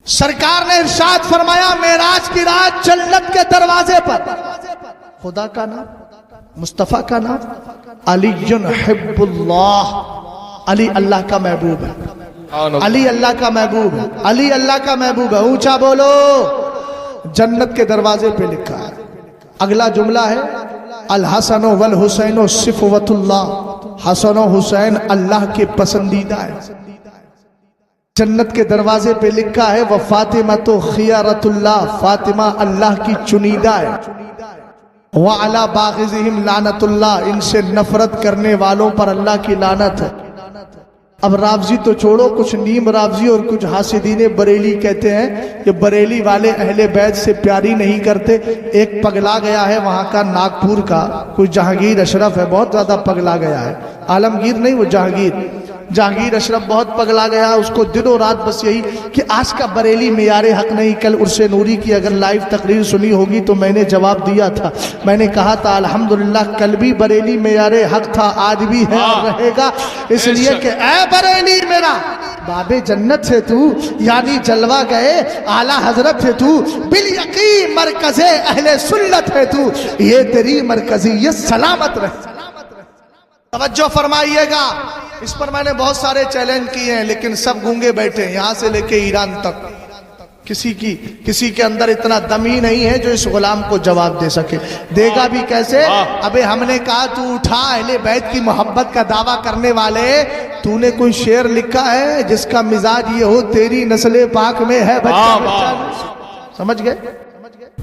سرکار نے ارشاد فرمایا معراج کی رات جنت کے دروازے پر خدا کا نام، مصطفیٰ کا نام، علی حب اللہ، علی اللہ کا محبوب ہے، علی اللہ کا محبوب ہے، علی اللہ کا محبوب ہے۔ اونچا بولو، جنت کے دروازے پہ لکھا ہے۔ اگلا جملہ ہے الحسن والحسین صفوت اللہ، حسن و حسین اللہ کے پسندیدہ ہے۔ جنت کے دروازے پہ لکھا ہے وہ فاطمہ تو خیارت اللہ، فاطمہ اللہ کی چنیدہ ہے۔ وَعَلَى بَاغِضِهِمْ لَعْنَةُ اللَّهِ، ان سے نفرت کرنے والوں پر اللہ کی لعنت ہے۔ اب رافضی تو چھوڑو، کچھ نیم رافضی اور کچھ حاسدین بریلی کہتے ہیں کہ بریلی والے اہل بیت سے پیاری نہیں کرتے۔ ایک پگلا گیا ہے وہاں کا، ناگپور کا، کوئی جہانگیر اشرف ہے، بہت زیادہ پگلا گیا ہے، عالمگیر نہیں، وہ جہانگیر اشرف بہت پگلا گیا۔ اس کو دن و رات بس یہی کہ آج کا بریلی معیار حق نہیں۔ کل عرس نوری کی اگر لائیو تقریر سنی ہوگی تو میں نے جواب دیا تھا، میں نے کہا تھا الحمدللہ کل بھی بریلی معیار حق تھا، آج بھی ہے اور رہے گا، اس لیے کہ اے بریلی میرا باب جنت سے تو، یعنی جلوہ گئے اعلیٰ حضرت سے تو، بالیقین مرکز اہل سنت ہے تو، یہ تیری مرکزیت سلامت رہے۔ توجہ فرمائیے گا، اس پر میں نے بہت سارے چیلنج کیے ہیں لیکن سب گونگے بیٹھے ہیں، یہاں سے لے کے ایران تک۔ کسی کے اندر اتنا دم ہی نہیں ہے جو اس غلام کو جواب دے سکے۔ دے گا بھی کیسے؟ ابے ہم نے کہا تو اٹھا، اہل بیت کی محبت کا دعویٰ کرنے والے، تو نے کوئی شعر لکھا ہے جس کا مزاج یہ ہو تیری نسل پاک میں ہے بچہ بچہ؟ سمجھ گئے؟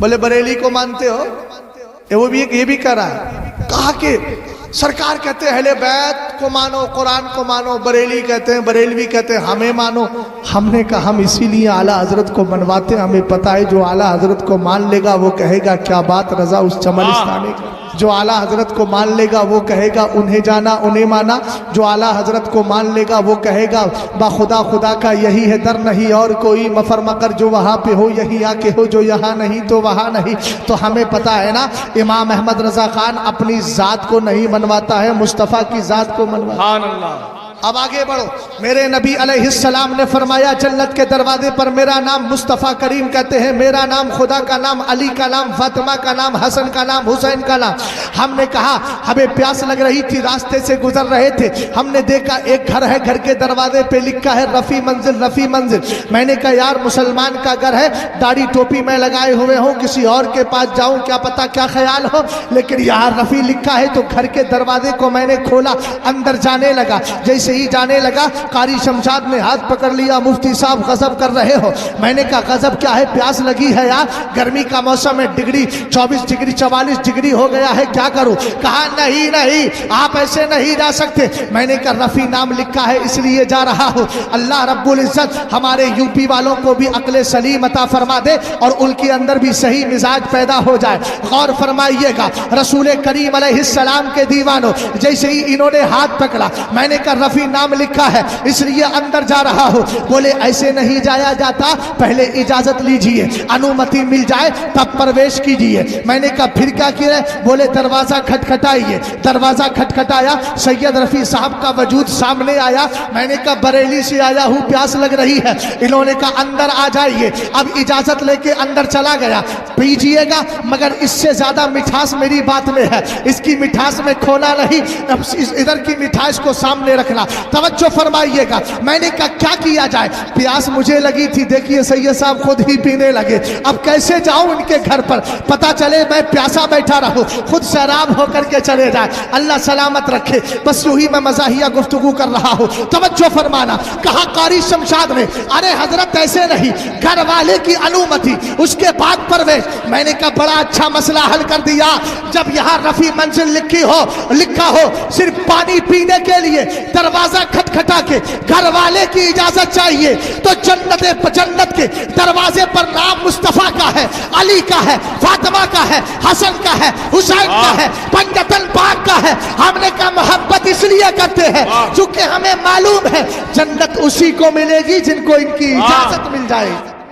بولے بریلی کو مانتے ہو؟ وہ بھی یہ بھی کہہ رہا ہے، کہا کہ سرکار کہتے ہیں اہل بیت کو مانو، قرآن کو مانو، بریلی کہتے ہیں، بریلوی کہتے ہیں ہمیں مانو۔ ہم نے کہا ہم اسی لیے اعلیٰ حضرت کو منواتے ہیں، ہمیں پتہ ہے جو اعلیٰ حضرت کو مان لے گا وہ کہے گا کیا بات رضا اس چمنستانی کی، جو اعلیٰ حضرت کو مان لے گا وہ کہے گا انہیں جانا انہیں مانا، جو اعلیٰ حضرت کو مان لے گا وہ کہے گا با خدا خدا کا یہی ہے در نہیں اور کوئی، مفر مکر جو وہاں پہ ہو یہی آ کے ہو، جو یہاں نہیں تو وہاں نہیں۔ تو ہمیں پتہ ہے نا امام احمد رضا خان اپنی ذات کو نہیں منواتا ہے، مصطفیٰ کی ذات کو منواتا ہے۔ سبحان اللہ۔ اب آگے بڑھو، میرے نبی علیہ السلام نے فرمایا جنت کے دروازے پر میرا نام مصطفیٰ کریم کہتے ہیں، میرا نام خدا کا نام، علی کا نام، فاطمہ کا نام، حسن کا نام، حسین کا نام۔ ہم نے کہا ہمیں پیاس لگ رہی تھی، راستے سے گزر رہے تھے، ہم نے دیکھا ایک گھر ہے، گھر کے دروازے پہ لکھا ہے رفیع منزل رفیع منزل۔ میں نے کہا یار مسلمان کا گھر ہے، داڑھی ٹوپی میں لگائے ہوئے ہوں، کسی اور کے پاس جاؤں کیا پتا کیا خیال ہو، لیکن یہاں رفیع لکھا ہے۔ تو گھر کے دروازے کو میں نے کھولا، اندر جانے لگا، جیسے ہی جانے لگا قاری شمشاد نے ہاتھ پکڑ لیا، مفتی صاحب غضب کر رہے ہو؟ میں نے کہا غضب کیا ہے، پیاس لگی ہے یار، گرمی کا موسم ہے، ڈگری 24 ڈگری 44 ڈگری ہو گیا ہے، کیا کروں؟ کہا نہیں نہیں آپ ایسے نہیں جا سکتے۔ میں نے کہا رفیع نام لکھا ہے اس لیے جا رہا ہوں، اللہ رب العزت ہمارے یو پی والوں کو بھی عقل سلیم عطا فرما دے اور ان کے اندر بھی صحیح مزاج پیدا ہو جائے۔ غور فرمائیے گا، رسول کریم علیہ السلام کے دیوانوں، جیسے ہی انہوں نے ہاتھ پکڑا میں نے کہا رفیع نام لکھا ہے اس لیے اندر جا رہا ہوں۔ بولے ایسے نہیں جایا جاتا، پہلے اجازت لیجئے، انومتی مل جائے تب پرویش کیجئے۔ میں نے کہا پھر کیا کیا ہے؟ بولے دروازہ کھٹکھٹائیے۔ دروازہ کھٹکھٹایا، سید رفیع صاحب کا وجود سامنے آیا۔ میں نے کہا بریلی سے آیا ہوں، پیاس لگ رہی ہے۔ انہوں نے کہا اندر آ جائیے۔ اب اجازت لے کے اندر چلا گیا، پیجئے گا مگر اس سے زیادہ مٹھاس میری بات میں ہے، اس کی مٹھاس میں کھونا نہیں، ادھر کی مٹھاس کو سامنے رکھنا۔ توجہ فرمائیے گا، میں نے کہا کیا کیا جائے، پیاس مجھے لگی تھی، دیکھیے سید صاحب خود ہی پینے لگے، اب کیسے جاؤں ان کے گھر پر، پتا چلے میں پیاسا بیٹھا رہوں خود سیراب ہو کر کے چلے جائے، اللہ سلامت رکھے۔ بس یوں ہی میں مزاحیہ گفتگو کر رہا ہوں، توجہ فرمانا۔ کہا قاری شمشاد نے ارے حضرت ایسے نہیں، گھر والے کی انومتی اس کے بعد پرویش۔ میں نے کہا بڑا اچھا مسئلہ حل کر دیا، جب یہاں رفیع منزل لکھا ہو صرف پانی پینے کے لیے دروازہ کھٹکھٹا کے گھر والے کی اجازت چاہیے، تو جنت کے دروازے پر نام مصطفیٰ کا ہے، علی کا ہے، فاطمہ کا ہے، حسن کا ہے، حسین کا ہے، پنجتن پاک کا ہے۔ ہم نے کہا محبت اس لیے کرتے ہیں چونکہ ہمیں معلوم ہے جنت اسی کو ملے گی جن کو ان کی اجازت مل جائے۔